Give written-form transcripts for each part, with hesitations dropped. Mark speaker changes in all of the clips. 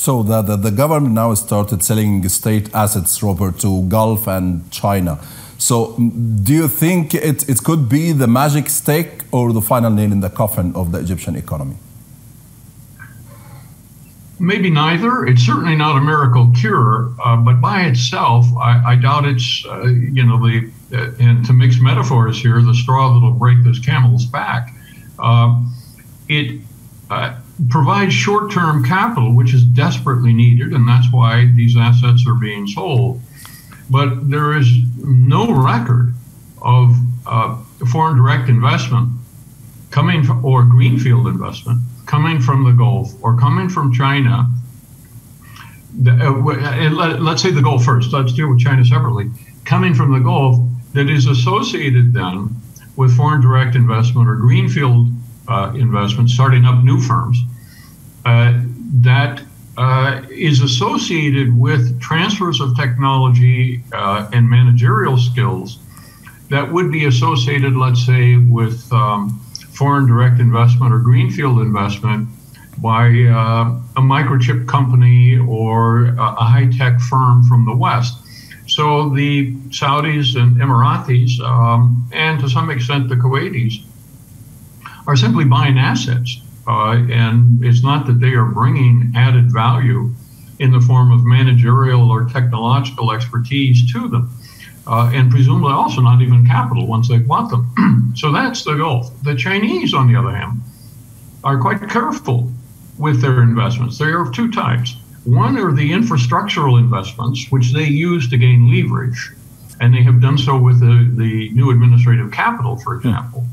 Speaker 1: So the government now started selling state assets, Robert, to Gulf and China. So do you think it could be the magic stick or the final nail in the coffin of the Egyptian economy?
Speaker 2: Maybe neither. It's certainly not a miracle cure, but by itself, I doubt it's, and to mix metaphors here, the straw that'll break this camel's back. It provides short-term capital, which is desperately needed, and that's why these assets are being sold. But there is no record of foreign direct investment coming from, or greenfield investment coming from the Gulf or coming from China. Let's say the Gulf first. Let's deal with China separately. Coming from the Gulf that is associated then with foreign direct investment or greenfield investment, starting up new firms, that is associated with transfers of technology and managerial skills that would be associated, let's say, with foreign direct investment or greenfield investment by a microchip company or a high-tech firm from the West. So the Saudis and Emiratis, and to some extent the Kuwaitis, are simply buying assets. And it's not that they are bringing added value in the form of managerial or technological expertise to them. And presumably also not even capital once they've bought them. So that's the Gulf. The Chinese, on the other hand, are quite careful with their investments. There are two types. One are the infrastructural investments, which they use to gain leverage. And they have done so with the new administrative capital, for example.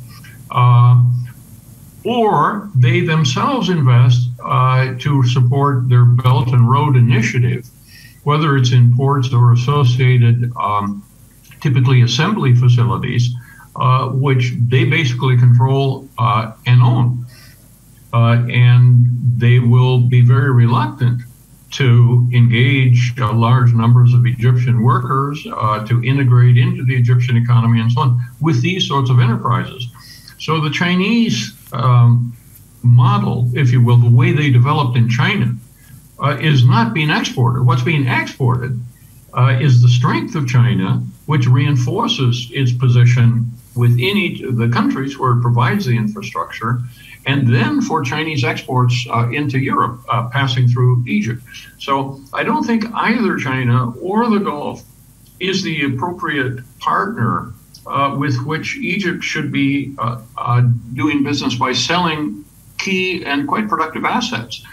Speaker 2: Or they themselves invest to support their Belt and Road Initiative, whether it's in ports or associated, typically assembly facilities, which they basically control and own. And they will be very reluctant to engage large numbers of Egyptian workers, to integrate into the Egyptian economy and so on, with these sorts of enterprises. So the Chinese model, if you will, the way they developed in China, is not being exported. What's being exported is the strength of China, which reinforces its position within each of the countries where it provides the infrastructure, and then for Chinese exports into Europe, passing through Egypt. So I don't think either China or the Gulf is the appropriate partner with which Egypt should be doing business by selling key and quite productive assets.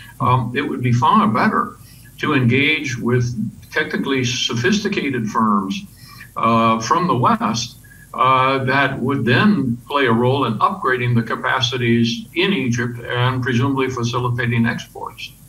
Speaker 2: It would be far better to engage with technically sophisticated firms from the West that would then play a role in upgrading the capacities in Egypt and presumably facilitating exports.